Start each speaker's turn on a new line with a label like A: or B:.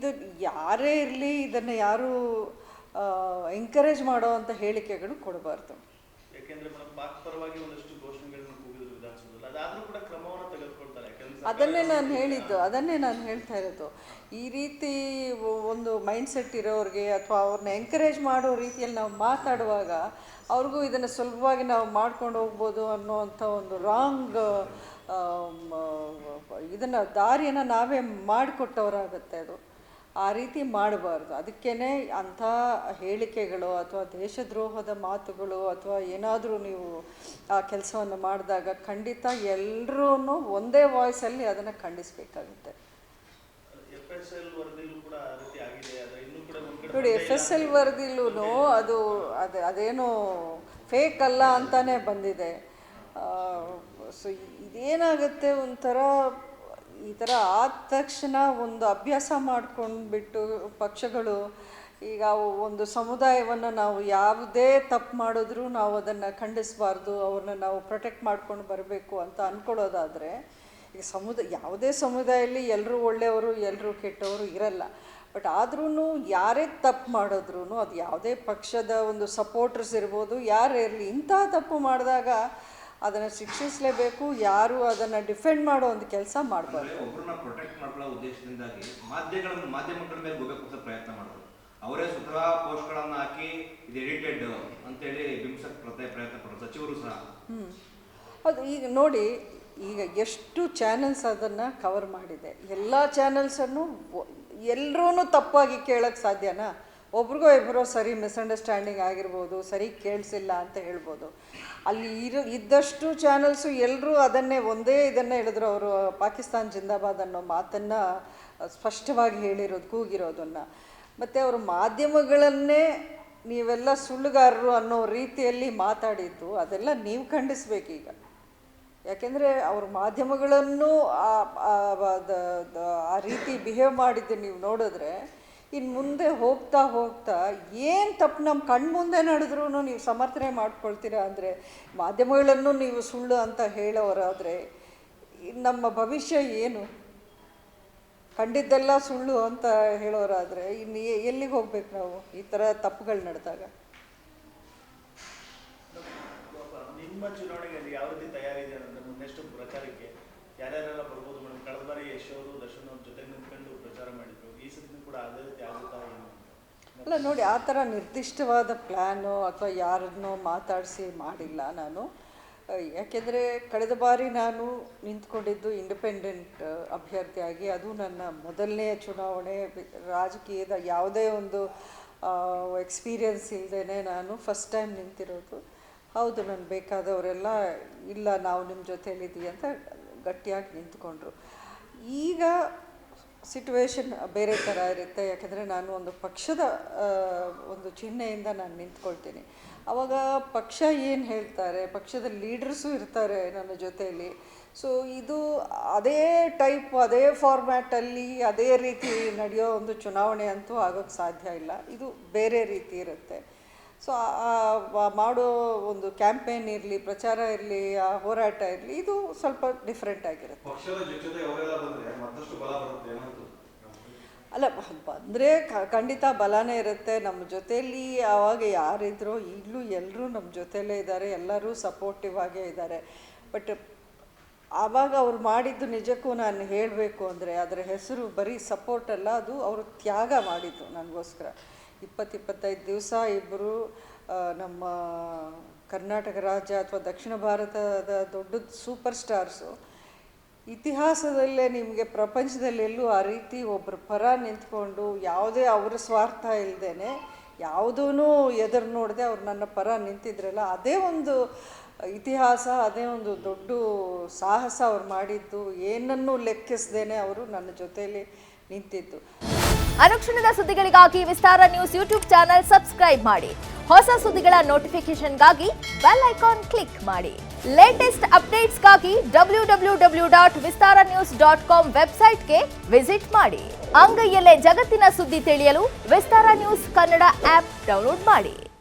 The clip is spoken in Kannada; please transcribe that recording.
A: ಇದು ಯಾರೇ ಇರಲಿ ಇದನ್ನು ಯಾರು ಎಂಕರೇಜ್ ಮಾಡೋ ಅಂತ ಹೇಳಿಕೆಗಳು ಕೊಡಬಾರ್ದು.
B: ಯಾಕೆಂದ್ರೆ ಪಾಕ್ ಪರವಾಗಿ ಒಂದಷ್ಟು ಘೋಷಣೆಗಳನ್ನು ಕೂಗಿದ್ರು ವಿಧಾನಸೌಧದಲ್ಲಿ, ಅದಾದ್ರೂ ಕೂಡ ಕ್ರಮವನ್ನು ತೆಗೆದುಕೊಳ್ತಾರೆ.
A: ಅದನ್ನೇ ನಾನು ಹೇಳ್ತಾ ಇರೋದು. ಈ ರೀತಿ ಒಂದು ಮೈಂಡ್ಸೆಟ್ ಇರೋರಿಗೆ ಅಥವಾ ಅವ್ರನ್ನ ಎಂಕರೇಜ್ ಮಾಡೋ ರೀತಿಯಲ್ಲಿ ನಾವು ಮಾತಾಡುವಾಗ ಅವ್ರಿಗೂ ಇದನ್ನು ಸುಲಭವಾಗಿ ನಾವು ಮಾಡ್ಕೊಂಡು ಹೋಗ್ಬೋದು ಅನ್ನೋವಂಥ ಒಂದು ರಾಂಗ್ ಇದನ್ನು ದಾರಿಯನ್ನು ನಾವೇ ಮಾಡಿಕೊಟ್ಟವರಾಗುತ್ತೆ. ಅದು ಆ ರೀತಿ ಮಾಡಬಾರ್ದು. ಅದಕ್ಕೇ ಅಂಥ ಹೇಳಿಕೆಗಳು ಅಥವಾ ದೇಶದ್ರೋಹದ ಮಾತುಗಳು ಅಥವಾ ಏನಾದರೂ ನೀವು ಆ ಕೆಲಸವನ್ನು ಮಾಡಿದಾಗ ಖಂಡಿತ ಎಲ್ಲರೂ ಒಂದೇ ವಾಯ್ಸಲ್ಲಿ ಅದನ್ನು ಖಂಡಿಸಬೇಕಾಗುತ್ತೆ. ನೋಡಿ, FSL ವರದಿಲೂ ಅದೇನೋ ಫೇಕ್ ಅಲ್ಲ ಅಂತಾನೆ ಬಂದಿದೆ. ಸೊ ಇದೇನಾಗುತ್ತೆ, ಒಂಥರ ಈ ಥರ ಆದ ತಕ್ಷಣ ಒಂದು ಅಭ್ಯಾಸ ಮಾಡ್ಕೊಂಡ್ಬಿಟ್ಟು ಪಕ್ಷಗಳು ಈಗ ಒಂದು ಸಮುದಾಯವನ್ನು ನಾವು ಯಾವುದೇ ತಪ್ಪು ಮಾಡಿದ್ರೂ ನಾವು ಅದನ್ನು ಖಂಡಿಸಬಾರ್ದು, ಅವ್ರನ್ನ ನಾವು ಪ್ರೊಟೆಕ್ಟ್ ಮಾಡ್ಕೊಂಡು ಬರಬೇಕು ಅಂತ ಅಂದ್ಕೊಳ್ಳೋದಾದರೆ, ಈಗ ಯಾವುದೇ ಸಮುದಾಯದಲ್ಲಿ ಎಲ್ಲರೂ ಒಳ್ಳೆಯವರು ಎಲ್ಲರೂ ಕೆಟ್ಟವರು ಇರಲ್ಲ. ಬಟ್ ಆದ್ರೂ ಯಾರೇ ತಪ್ಪು ಮಾಡಿದ್ರೂ ಅದು ಯಾವುದೇ ಪಕ್ಷದ ಒಂದು ಸಪೋರ್ಟರ್ಸ್ ಇರ್ಬೋದು, ಯಾರೇ ಇರಲಿ, ಇಂಥ ತಪ್ಪು ಮಾಡಿದಾಗ ಅದನ್ನು ಶಿಕ್ಷಿಸಲೇಬೇಕು. ಯಾರು ಅದನ್ನು ಡಿಫೆಂಡ್ ಮಾಡೋ ಒಂದು ಕೆಲಸ ಮಾಡಬಾರ್ದು.
C: ಒಬ್ಬರನ್ನ ಪ್ರೊಟೆಕ್ಟ್ ಮಾಡ್ಕೊಳ್ಳೋ ಉದ್ದೇಶದಿಂದಾಗಿ ಮಾಧ್ಯಮಗಳ ಮೇಲೆ ಗೋಗಕ್ಕೆ ಪ್ರಯತ್ನ ಮಾಡೋದು, ಅವರೇ ಸ್ವತಃ ಪೋಸ್ಟ್ಗಳನ್ನು ಹಾಕಿ ಇದು ಎಡಿಟೆಡ್ ಅಂತೇಳಿ ಬಿಂಬಿಸಕ್ಕೆ ಪ್ರಯತ್ನ ಪಡೋದು ಸಚಿವರು ಸಹ.
A: ಅದು ಈಗ ನೋಡಿ, ಈಗ ಎಷ್ಟು ಚಾನೆಲ್ಸ್ ಅದನ್ನು ಕವರ್ ಮಾಡಿದೆ. ಎಲ್ಲ ಚಾನೆಲ್ಸನ್ನು ಎಲ್ಲರೂ ತಪ್ಪಾಗಿ ಕೇಳೋಕ್ಕೆ ಸಾಧ್ಯನಾ? ಒಬ್ರಿಗೋ ಇಬ್ಬರೋ ಸರಿ ಮಿಸ್ಅಂಡರ್ಸ್ಟ್ಯಾಂಡಿಂಗ್ ಆಗಿರ್ಬೋದು, ಸರಿ ಕೇಳಿಸಿಲ್ಲ ಅಂತ ಹೇಳ್ಬೋದು. ಅಲ್ಲಿ ಇದ್ದಷ್ಟು ಚಾನಲ್ಸು ಎಲ್ಲರೂ ಒಂದೇ ಇದನ್ನೇ ಹೇಳಿದ್ರು. ಅವರು ಪಾಕಿಸ್ತಾನ್ ಜಿಂದಾಬಾದ್ ಅನ್ನೋ ಮಾತನ್ನು ಸ್ಪಷ್ಟವಾಗಿ ಹೇಳಿರೋದು, ಕೂಗಿರೋದನ್ನು. ಮತ್ತು ಅವರು ಮಾಧ್ಯಮಗಳನ್ನೇ ನೀವೆಲ್ಲ ಸುಳ್ಳುಗಾರರು ಅನ್ನೋ ರೀತಿಯಲ್ಲಿ ಮಾತಾಡಿದ್ದು ಅದೆಲ್ಲ ನೀವು ಖಂಡಿಸ್ಬೇಕೀಗ. ಯಾಕೆಂದರೆ ಅವ್ರ ಮಾಧ್ಯಮಗಳನ್ನು ಆ ರೀತಿ ಬಿಹೇವ್ ಮಾಡಿದ್ದು ನೀವು ನೋಡಿದ್ರೆ, ಇನ್ನು ಮುಂದೆ ಹೋಗ್ತಾ ಹೋಗ್ತಾ ಏನು ತಪ್ಪು ನಮ್ಮ ಕಣ್ಮುಂದೆ ನಡೆದ್ರೂ ನೀವು ಸಮರ್ಥನೆ ಮಾಡ್ಕೊಳ್ತೀರಾ ಅಂದರೆ, ಮಾಧ್ಯಮಗಳನ್ನು ನೀವು ಸುಳ್ಳು ಅಂತ ಹೇಳೋರಾದರೆ ನಮ್ಮ ಭವಿಷ್ಯ ಏನು? ಕಂಡಿದ್ದೆಲ್ಲ ಸುಳ್ಳು ಅಂತ ಹೇಳೋರಾದರೆ ಇನ್ನು ಎಲ್ಲಿಗೆ ಹೋಗ್ಬೇಕು ನಾವು ಈ ಥರ ತಪ್ಪುಗಳು ನಡೆದಾಗ?
B: ನಿಮ್ಮ ಚುನಾವಣೆಗೆ ಯಾವ ರೀತಿ ತಯಾರಿದೆ ಅಂದರೆ ನೆಕ್ಸ್ಟ್ ಪ್ರಚಾರಕ್ಕೆ ಯಾರ್ಯಾರೆಲ್ಲ ಬರ್ಬೋದು ಮೇಡಮ್? ಕಳೆದ ಬಾರಿ ಯಶ್ ಅವರು ದರ್ಶನ್ ಅವ್ರ ಜೊತೆ ನಿಂತ್ಕೊಂಡು ಪ್ರಚಾರ ಮಾಡಿದ್ರು, ಈ ಸತಿ ಕೂಡ ಅದೇ ರೀತಿ ಆಗುತ್ತಾ ಏನು?
A: ಅಲ್ಲ ನೋಡಿ, ಆ ಥರ ನಿರ್ದಿಷ್ಟವಾದ ಪ್ಲ್ಯಾನು ಅಥವಾ ಯಾರನ್ನೋ ಮಾತಾಡಿಸಿ ಮಾಡಿಲ್ಲ ನಾನು. ಯಾಕೆಂದರೆ ಕಳೆದ ಬಾರಿ ನಾನು ನಿಂತ್ಕೊಂಡಿದ್ದು ಇಂಡಿಪೆಂಡೆಂಟ್ ಅಭ್ಯರ್ಥಿಯಾಗಿ, ಅದು ನನ್ನ ಮೊದಲನೆಯ ಚುನಾವಣೆ. ರಾಜಕೀಯದ ಯಾವುದೇ ಒಂದು ಎಕ್ಸ್ಪೀರಿಯನ್ಸ್ ಇಲ್ಲದೇ ನಾನು ಫಸ್ಟ್ ಟೈಮ್ ನಿಂತಿರೋದು. ಹೌದು, ನನಗೆ ಬೇಕಾದವರೆಲ್ಲ ಇಲ್ಲ ನಾವು ನಿಮ್ಮ ಜೊತೆಯಲ್ಲಿದ್ದೀವಿ ಅಂತ ಗಟ್ಟಿಯಾಗಿ ನಿಂತ್ಕೊಂಡ್ರು. ಈಗ ಸಿಟುವೇಶನ್ ಬೇರೆ ಥರ ಇರುತ್ತೆ. ಯಾಕೆಂದರೆ ನಾನು ಒಂದು ಪಕ್ಷದ ಒಂದು ಚಿಹ್ನೆಯಿಂದ ನಾನು ನಿಂತ್ಕೊಳ್ತೀನಿ. ಆವಾಗ ಪಕ್ಷ ಏನು ಹೇಳ್ತಾರೆ, ಪಕ್ಷದ ಲೀಡರ್ಸು ಇರ್ತಾರೆ ನನ್ನ ಜೊತೆಯಲ್ಲಿ. ಸೊ ಇದು ಅದೇ ಟೈಪ್, ಅದೇ ಫಾರ್ಮ್ಯಾಟಲ್ಲಿ ಅದೇ ರೀತಿ ನಡೆಯೋ ಒಂದು ಚುನಾವಣೆ ಅಂತೂ ಆಗೋಕ್ಕೆ ಸಾಧ್ಯ ಇಲ್ಲ. ಇದು ಬೇರೆ ರೀತಿ ಇರುತ್ತೆ. ಸೊ ಮಾಡೋ ಒಂದು ಕ್ಯಾಂಪೇನ್ ಇರಲಿ, ಪ್ರಚಾರ ಇರಲಿ, ಆ ಹೋರಾಟ ಇರಲಿ, ಇದು ಸ್ವಲ್ಪ ಡಿಫ್ರೆಂಟ್ ಆಗಿರುತ್ತೆ. ಅಲ್ಲ, ಬಂದರೆ ಖಂಡಿತ ಬಲನೇ ಇರುತ್ತೆ. ನಮ್ಮ ಜೊತೆಯಲ್ಲಿ ಆವಾಗ ಯಾರಿದ್ರೋ ಈಗಲೂ ಎಲ್ಲರೂ ನಮ್ಮ ಜೊತೆಯಲ್ಲೇ ಇದ್ದಾರೆ, ಎಲ್ಲರೂ ಸಪೋರ್ಟಿವ್ ಆಗೇ ಇದ್ದಾರೆ. ಬಟ್ ಆವಾಗ ಅವ್ರು ಮಾಡಿದ್ದು ನಿಜಕ್ಕೂ ನಾನು ಹೇಳಬೇಕು ಅಂದರೆ ಅದರ ಹೆಸರು ಬರೀ ಸಪೋರ್ಟ್ ಅಲ್ಲ, ಅದು ಅವರು ತ್ಯಾಗ ಮಾಡಿದ್ದು ನನಗೋಸ್ಕರ. 20-25 ದಿವಸ ಇಬ್ಬರು ನಮ್ಮ ಕರ್ನಾಟಕ ರಾಜ್ಯ ಅಥವಾ ದಕ್ಷಿಣ ಭಾರತದ ದೊಡ್ಡ ಸೂಪರ್ ಸ್ಟಾರ್ಸು. ಇತಿಹಾಸದಲ್ಲೇ ನಿಮಗೆ ಪ್ರಪಂಚದಲ್ಲೆಲ್ಲೂ ಆ ರೀತಿ ಒಬ್ಬರ ಪರ ನಿಂತ್ಕೊಂಡು ಯಾವುದೇ ಅವರ ಸ್ವಾರ್ಥ ಇಲ್ಲದೇ ಯಾವುದೂ ಎದುರು ನೋಡದೆ ಅವ್ರು ನನ್ನ ಪರ ನಿಂತಿದ್ರಲ್ಲ, ಅದೇ ಒಂದು ಇತಿಹಾಸ, ಅದೇ ಒಂದು ದೊಡ್ಡ ಸಾಹಸ ಅವ್ರು ಮಾಡಿದ್ದು. ಏನನ್ನೂ ಲೆಕ್ಕಿಸದೇನೆ ಅವರು ನನ್ನ ಜೊತೆಯಲ್ಲಿ ನಿಂತಿದ್ದು.
D: ಅನುಕ್ಷಣದ ಸುದ್ದಿಗಳಿಗಾಗಿ ವಿಸ್ತಾರ ನ್ಯೂಸ್ ಯೂಟ್ಯೂಬ್ ಚಾನೆಲ್ ಸಬ್ಸ್ಕ್ರೈಬ್ ಮಾಡಿ. ಹೊಸ ಸುದ್ದಿಗಳ ನೋಟಿಫಿಕೇಶನ್ಗಾಗಿ ಬೆಲ್ ಐಕಾನ್ ಕ್ಲಿಕ್ ಮಾಡಿ. ಲೇಟೆಸ್ಟ್ ಅಪ್ಡೇಟ್ಸ್ಗಾಗಿ www.vistaranews.com ವೆಬ್ಸೈಟ್ಗೆ ವಿಸಿಟ್ ಮಾಡಿ. ಅಂಗೈಯಲ್ಲೇ ಜಗತ್ತಿನ ಸುದ್ದಿ ತಿಳಿಯಲು ವಿಸ್ತಾರ ನ್ಯೂಸ್ ಕನ್ನಡ ಆಪ್ ಡೌನ್ಲೋಡ್ ಮಾಡಿ.